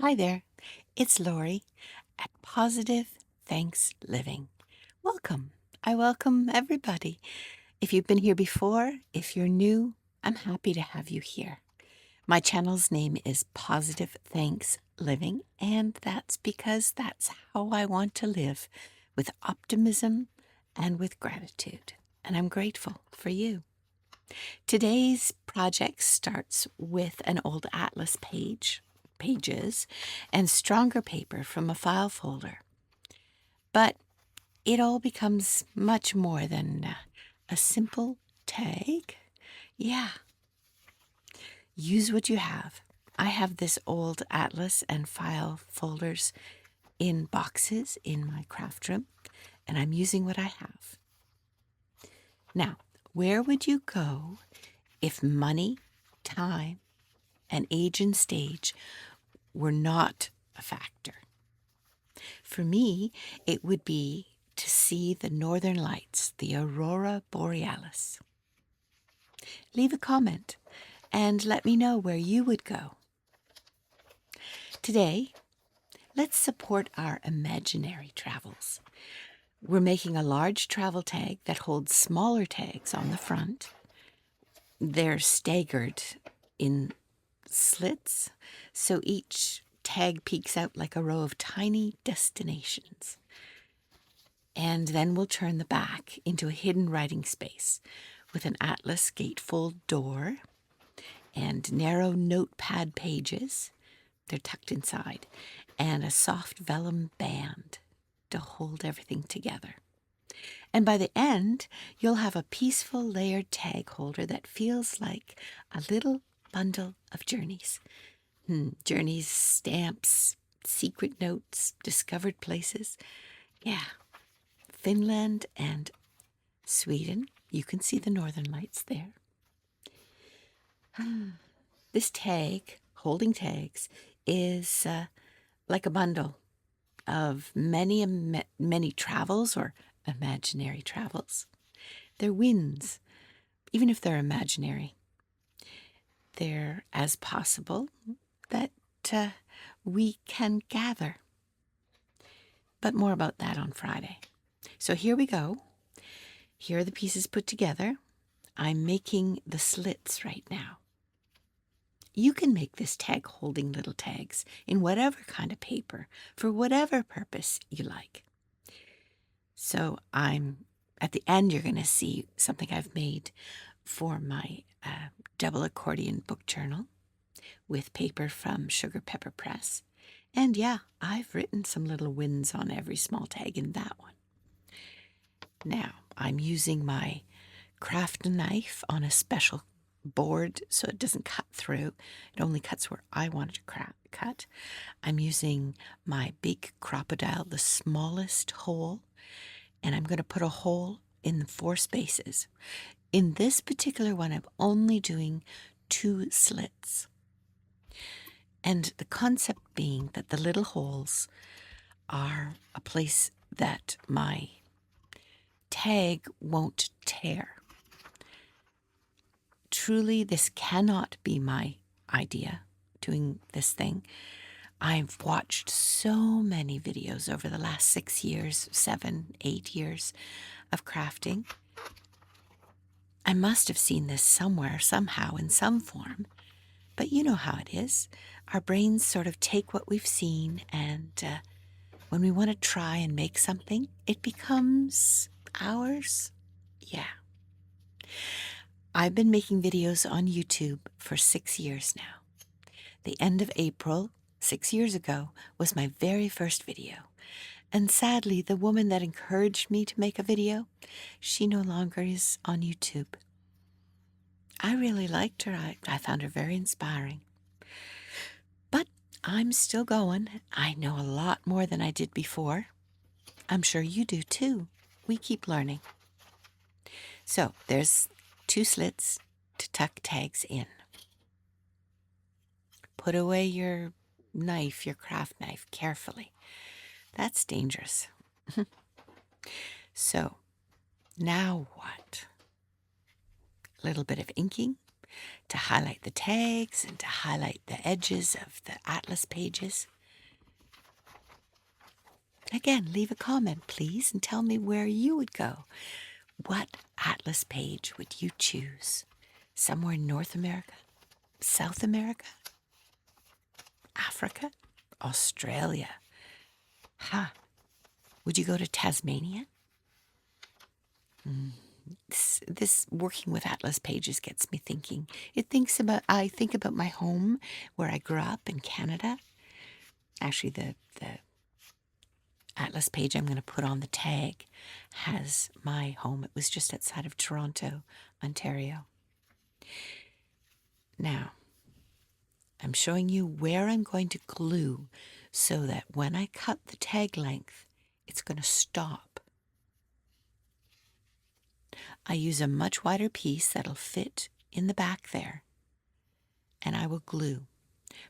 Hi there, it's Lori at Positive Thanks Living. Welcome. I welcome everybody. If you've been here before, if you're new, I'm happy to have you here. My channel's name is Positive Thanks Living, and that's because that's how I want to live, with optimism and with gratitude. And I'm grateful for you. Today's project starts with an old atlas pages, and stronger paper from a file folder. But it all becomes much more than a simple tag. Yeah, use what you have. I have this old atlas and file folders in boxes in my craft room, and I'm using what I have. Now, where would you go if money, time, and age and stage were not a factor? For me, it would be to see the northern lights, the aurora borealis. Leave a comment and let me know where you would go. Today, let's support our imaginary travels. We're making a large travel tag that holds smaller tags on the front. They're staggered in slits, so each tag peeks out like a row of tiny destinations. And then we'll turn the back into a hidden writing space with an atlas gatefold door and narrow notepad pages. They're tucked inside, and a soft vellum band to hold everything together. And by the end, you'll have a peaceful layered tag holder that feels like a little bundle of journeys. Journeys, stamps, secret notes, discovered places. Yeah, Finland and Sweden. You can see the northern lights there. This tag, holding tags, is like a bundle of many travels or imaginary travels. They're wins, even if they're imaginary. They're as possible that we can gather. But more about that on Friday. So here we go. Here are the pieces put together. I'm making the slits right now. You can make this tag holding little tags in whatever kind of paper for whatever purpose you like. So at the end, you're going to see something I've made for my Double Accordion Book Journal with paper from Sugarpepperpresssts. And yeah, I've written some little wins on every small tag in that one. Now, I'm using my craft knife on a special board so it doesn't cut through. It only cuts where I want it to cut. I'm using my big crocodile, the smallest hole, and I'm going to put a hole in the 4 spaces. In this particular one, I'm only doing 2 slits. And the concept being that the little holes are a place that my tag won't tear. Truly, this cannot be my idea, doing this thing. I've watched so many videos over the last 6 years, 7, 8 years of crafting. I must have seen this somewhere, somehow, in some form. But you know how it is. Our brains sort of take what we've seen, and when we want to try and make something, it becomes ours. Yeah. I've been making videos on YouTube for 6 years now. The end of April, 6 years ago, was my very first video. And sadly, the woman that encouraged me to make a video, she no longer is on YouTube. I really liked her. I found her very inspiring. But I'm still going. I know a lot more than I did before. I'm sure you do too. We keep learning. So there's 2 slits to tuck tags in. Put away your knife, your craft knife, carefully. That's dangerous. So now what? A little bit of inking to highlight the tags and to highlight the edges of the atlas pages. Again, leave a comment, please, and tell me where you would go. What atlas page would you choose? Somewhere in North America? South America? Africa? Australia? Would you go to Tasmania? This working with atlas pages gets me thinking. I think about my home where I grew up in Canada. Actually, the atlas page I'm going to put on the tag has my home. It was just outside of Toronto, Ontario. Now, I'm showing you where I'm going to glue so that when I cut the tag length, it's going to stop. I use a much wider piece that'll fit in the back there, and I will glue.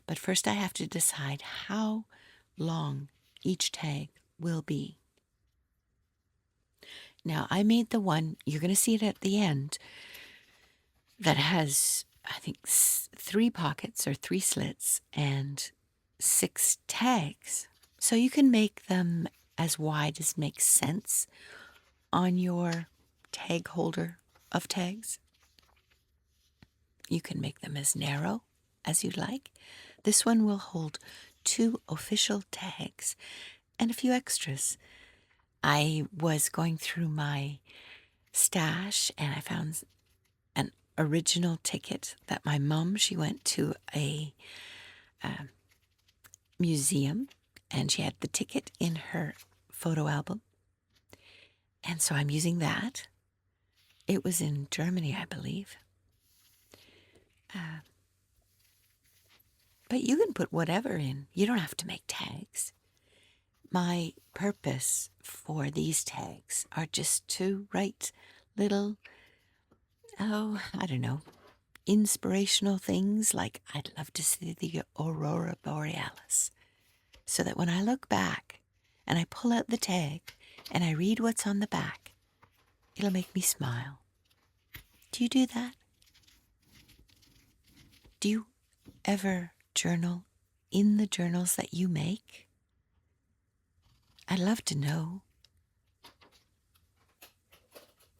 But first I have to decide how long each tag will be. Now, I made the one, you're going to see it at the end, that has, I think, 3 pockets or 3 slits and 6 tags. So you can make them as wide as makes sense on your tag holder of tags. You can make them as narrow as you'd like. This one will hold 2 official tags and a few extras. I was going through my stash and I found an original ticket that my mom, she went to a museum and she had the ticket in her photo album. And so I'm using that. It was in Germany, I believe. But you can put whatever in. You don't have to make tags. My purpose for these tags are just to write little, I don't know, inspirational things like I'd love to see the aurora borealis. So that when I look back and I pull out the tag and I read what's on the back, it'll make me smile. Do you do that? Do you ever journal in the journals that you make? I'd love to know.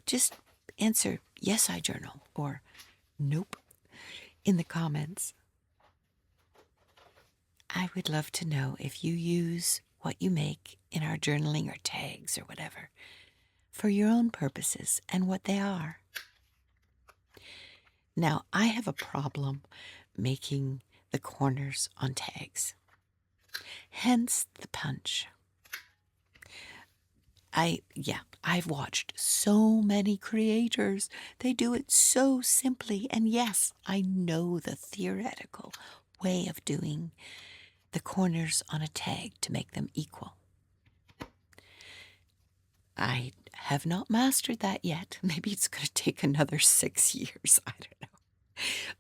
Just answer, yes, I journal, or nope, in the comments. I would love to know if you use what you make in our journaling or tags or whatever for your own purposes and what they are. Now, I have a problem making the corners on tags, hence the punch. I've watched so many creators. They do it so simply. And yes, I know the theoretical way of doing the corners on a tag to make them equal. I have not mastered that yet. Maybe it's going to take another 6 years. I don't know.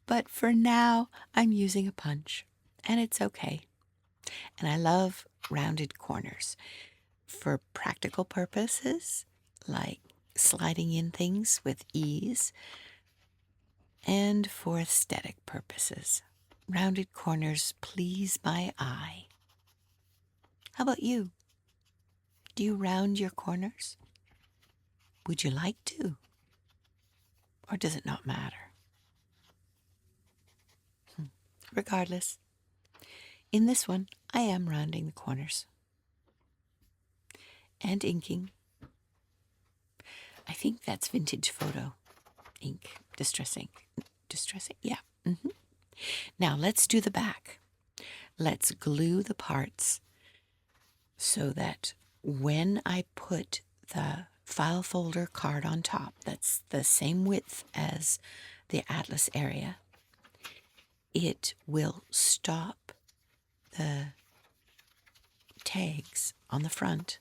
But for now, I'm using a punch, and it's okay. And I love rounded corners for practical purposes, like sliding in things with ease, and for aesthetic purposes. Rounded corners please my eye. How about you? Do you round your corners? Would you like to? Or does it not matter? Regardless, in this one, I am rounding the corners and inking. I think that's vintage photo ink, distress ink. Distress ink? Yeah. Now let's do the back. Let's glue the parts so that when I put the file folder card on top, that's the same width as the atlas area, it will stop the tags on the front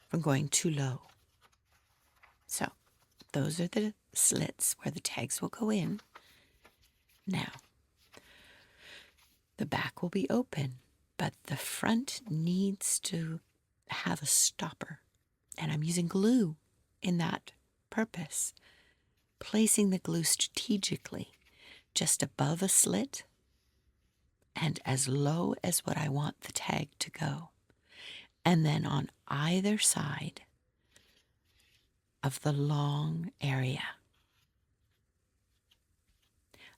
from going too low. So those are the slits where the tags will go in. Now, the back will be open, but the front needs to have a stopper. And I'm using glue in that purpose, placing the glue strategically just above a slit and as low as what I want the tag to go. And then on either side of the long area.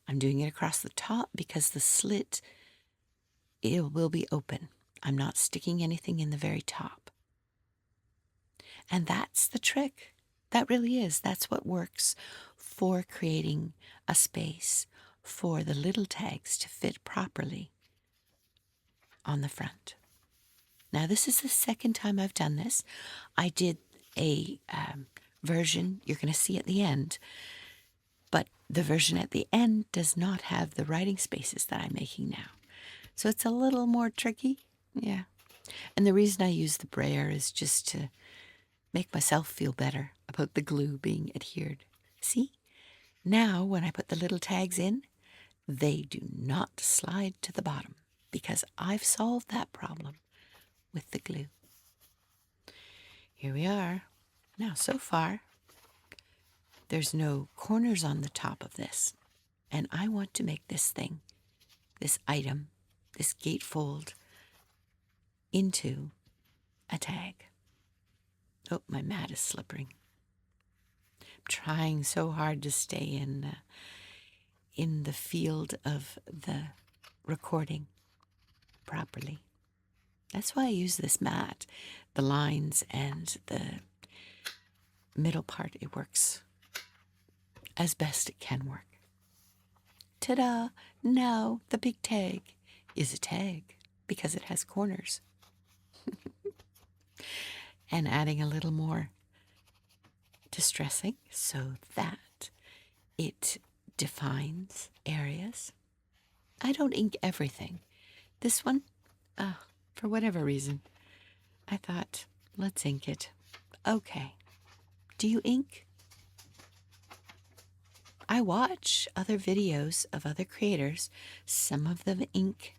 I'm doing it across the top because the slit, it will be open. I'm not sticking anything in the very top. And that's the trick. That really is. That's what works for creating a space for the little tags to fit properly on the front. Now, this is the second time I've done this. I did a version you're going to see at the end, but the version at the end does not have the writing spaces that I'm making now. So it's a little more tricky. Yeah. And the reason I use the brayer is just to make myself feel better about the glue being adhered. See? Now, when I put the little tags in, they do not slide to the bottom because I've solved that problem with the glue. Here we are. Now, so far, there's no corners on the top of this. And I want to make this thing, this item, this gatefold, into a tag. Oh, my mat is slipping. I'm trying so hard to stay in the field of the recording properly. That's why I use this mat. The lines and the middle part, it works as best it can work. Ta-da! Now the big tag is a tag because it has corners. And adding a little more distressing so that it defines areas. I don't ink everything. This one, for whatever reason, I thought, let's ink it. Okay. Do you ink? I watch other videos of other creators. Some of them ink,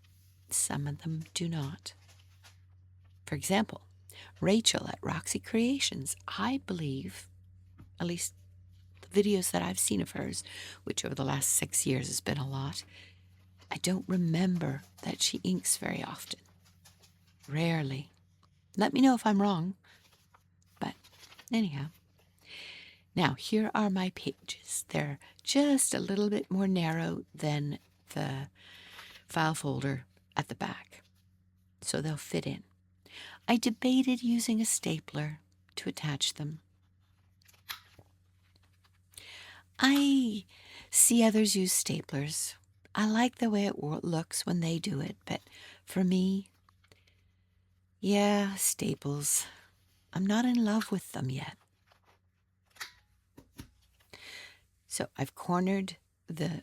some of them do not. For example, Rachel at Roxy Creations, I believe, at least the videos that I've seen of hers, which over the last 6 years has been a lot, I don't remember that she inks very often. Rarely. Let me know if I'm wrong. But anyhow. Now, here are my pages. They're just a little bit more narrow than the file folder at the back, so they'll fit in. I debated using a stapler to attach them. I see others use staplers. I like the way it looks when they do it, but for me, yeah, staples. I'm not in love with them yet. So I've cornered the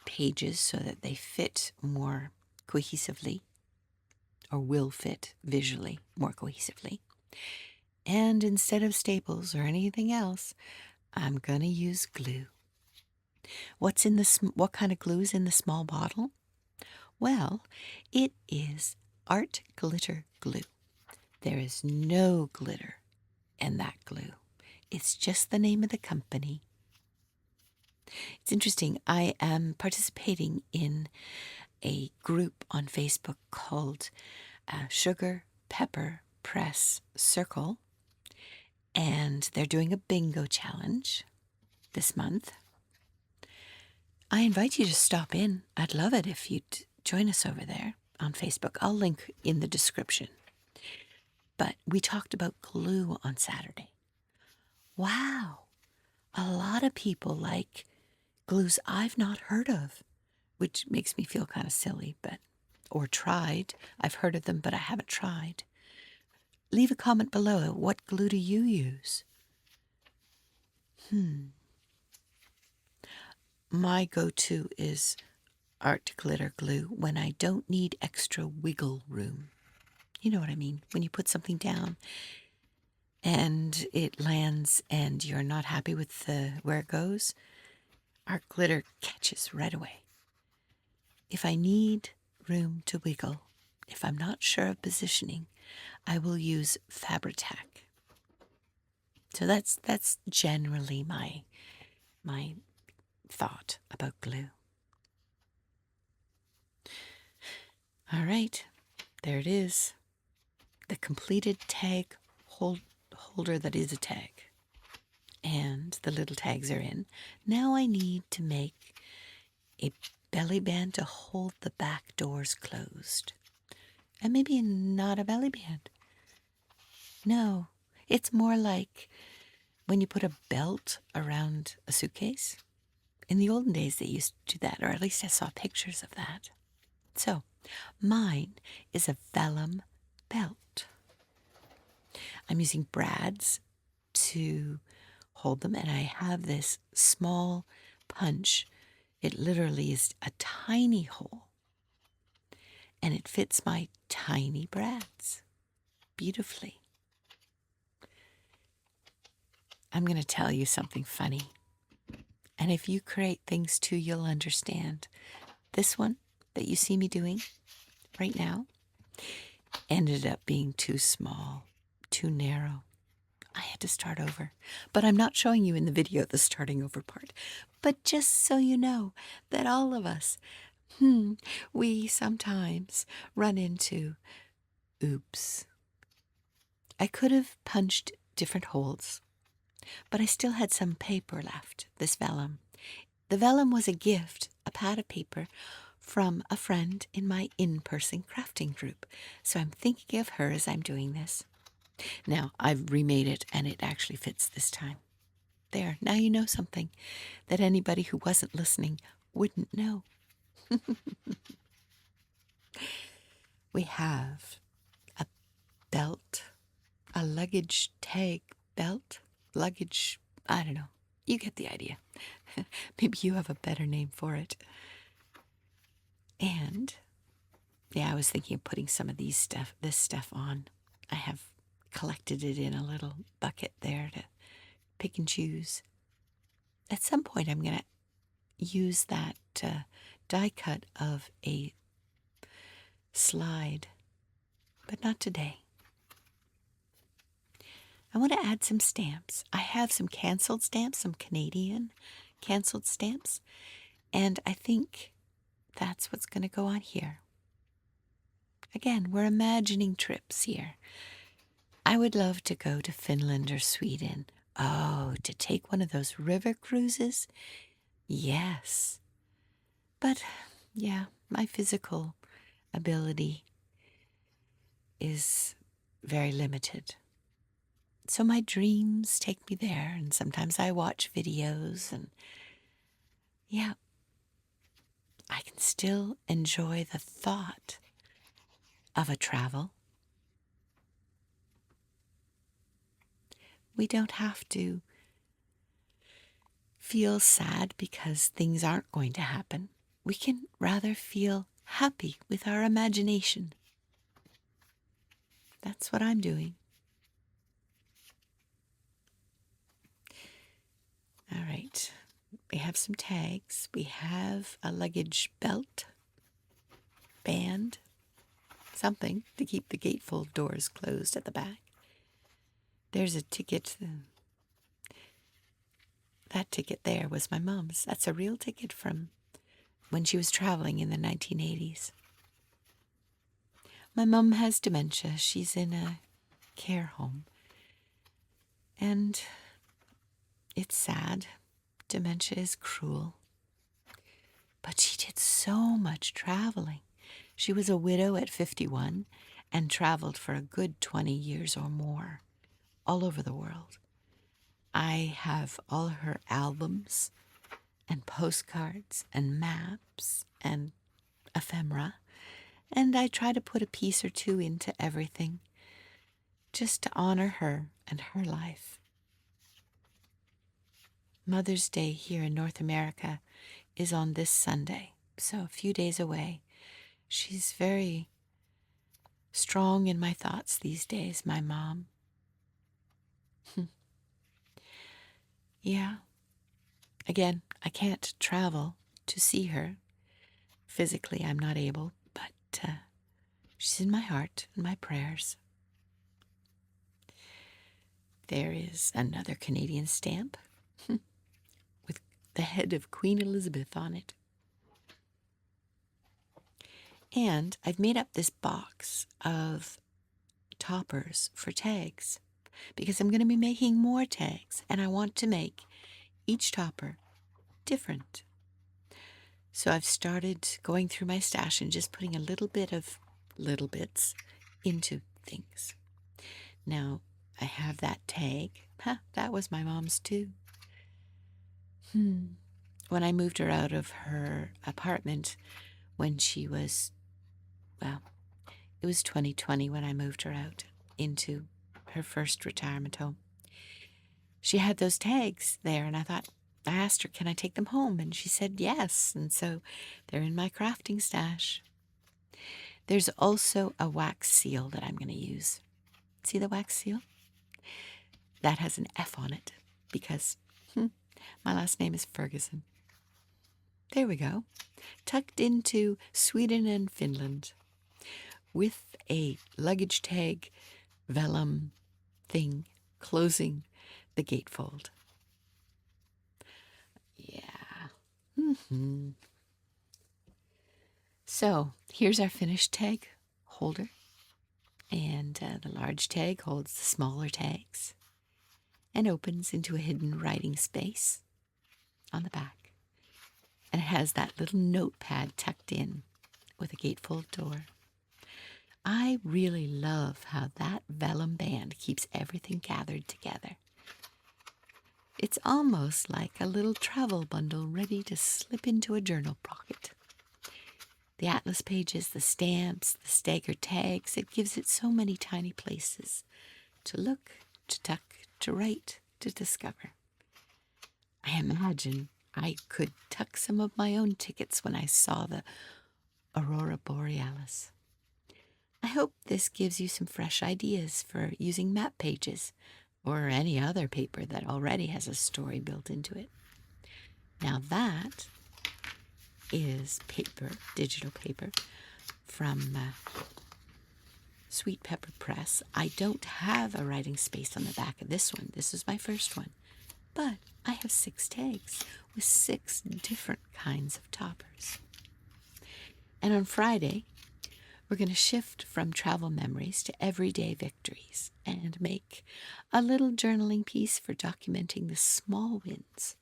pages so that they fit more cohesively, or will fit visually more cohesively. And instead of staples or anything else, I'm going to use glue. What kind of glue is in the small bottle? Well, it is art glitter glue. There is no glitter in that glue. It's just the name of the company. It's interesting. I am participating in a group on Facebook called Sugarpepperpresssts Circle, and they're doing a bingo challenge this month. I invite you to stop in. I'd love it if you'd join us over there on Facebook. I'll link in the description. But we talked about glue on Saturday. Wow, a lot of people like glues I've not heard of, which makes me feel kind of silly, or tried. I've heard of them, but I haven't tried. Leave a comment below. What glue do you use? My go-to is art glitter glue when I don't need extra wiggle room. You know what I mean? When you put something down and it lands and you're not happy with where it goes, art glitter catches right away. If I need room to wiggle, if I'm not sure of positioning, I will use Fabri-Tac. So that's generally my thought about glue. All right, there it is. The completed tag holder that is a tag. And the little tags are in. Now I need to make a belly band to hold the back doors closed. And maybe not a belly band. No, it's more like when you put a belt around a suitcase. In the olden days, they used to do that, or at least I saw pictures of that. So, mine is a vellum belt. I'm using brads to hold them, and I have this small punch. It literally is a tiny hole, and it fits my tiny brads beautifully. I'm going to tell you something funny. And if you create things too, you'll understand. This one that you see me doing right now ended up being too small, too narrow. I had to start over. But I'm not showing you in the video the starting over part. But just so you know that all of us, we sometimes run into, oops. I could have punched different holes, but I still had some paper left, this vellum. The vellum was a gift, a pad of paper, from a friend in my in-person crafting group. So I'm thinking of her as I'm doing this. Now, I've remade it, and it actually fits this time. There, now you know something that anybody who wasn't listening wouldn't know. We have a belt, a luggage tag belt, luggage, I don't know. You get the idea. Maybe you have a better name for it. And, yeah, I was thinking of putting some of this stuff on. I have collected it in a little bucket there to pick and choose. At some point, I'm going to use that die cut of a slide, but not today. I want to add some stamps. I have some canceled stamps, some Canadian canceled stamps, and I think that's what's going to go on here. Again, we're imagining trips here. I would love to go to Finland or Sweden. Oh, to take one of those river cruises? Yes. But, yeah, my physical ability is very limited. So my dreams take me there, and sometimes I watch videos, and yeah, I can still enjoy the thought of a travel. We don't have to feel sad because things aren't going to happen. We can rather feel happy with our imagination. That's what I'm doing. All right, we have some tags. We have a luggage belt, band, something to keep the gatefold doors closed at the back. There's a ticket. That ticket there was my mom's. That's a real ticket from when she was traveling in the 1980s. My mom has dementia. She's in a care home. And it's sad. Dementia is cruel. But she did so much traveling. She was a widow at 51 and traveled for a good 20 years or more all over the world. I have all her albums and postcards and maps and ephemera, and I try to put a piece or two into everything just to honor her and her life. Mother's Day here in North America is on this Sunday, so a few days away. She's very strong in my thoughts these days, my mom. Yeah. Again, I can't travel to see her. Physically, I'm not able, but she's in my heart and my prayers. There is another Canadian stamp with the head of Queen Elizabeth on it. And I've made up this box of toppers for tags because I'm going to be making more tags and I want to make each topper different. So I've started going through my stash and just putting a little bit of little bits into things. Now, I have that tag. That was my mom's too. When I moved her out of her apartment when she was, well, it was 2020 when I moved her out into her first retirement home. She had those tags there, and I asked her, can I take them home? And she said yes, and so they're in my crafting stash. There's also a wax seal that I'm going to use. See the wax seal? That has an F on it because my last name is Ferguson. There we go. Tucked into Sweden and Finland with a luggage tag vellum thing closing the gatefold. Yeah. So here's our finished tag holder. And the large tag holds the smaller tags and opens into a hidden writing space on the back. And it has that little notepad tucked in with a gatefold door. I really love how that vellum band keeps everything gathered together. It's almost like a little travel bundle ready to slip into a journal pocket. The atlas pages, the stamps, the staggered tags, it gives it so many tiny places to look, to tuck, to write, to discover. I imagine I could tuck some of my own tickets when I saw the Aurora Borealis. I hope this gives you some fresh ideas for using map pages or any other paper that already has a story built into it. Now that is paper, digital paper from Sweet Pepper Press. I don't have a writing space on the back of this one. This is my first one. But I have 6 tags with 6 different kinds of toppers. And on Friday, we're going to shift from travel memories to everyday victories and make a little journaling piece for documenting the small wins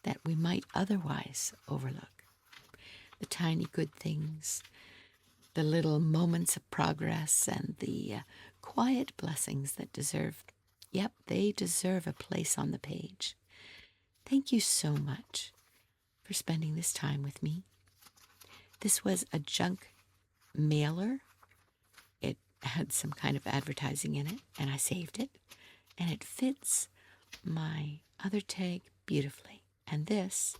that we might otherwise overlook. The tiny good things, the little moments of progress, and the quiet blessings that they deserve a place on the page. Thank you so much for spending this time with me. This was a junk mailer. It had some kind of advertising in it, and I saved it, and it fits my other tag beautifully. And this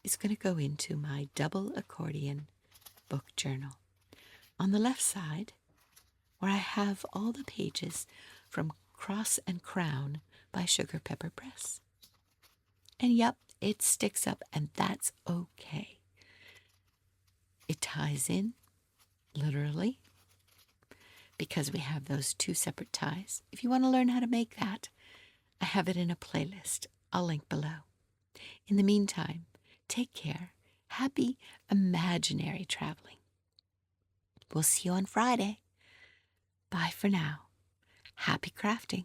is going to go into my Double Accordion Book Journal. On the left side, where I have all the pages from Cross and Crown by Sugarpepperpresssts. And yep, it sticks up, and that's okay. It ties in, literally, because we have those 2 separate ties. If you want to learn how to make that, I have it in a playlist. I'll link below. In the meantime, take care. Happy imaginary traveling. We'll see you on Friday. Bye for now. Happy crafting.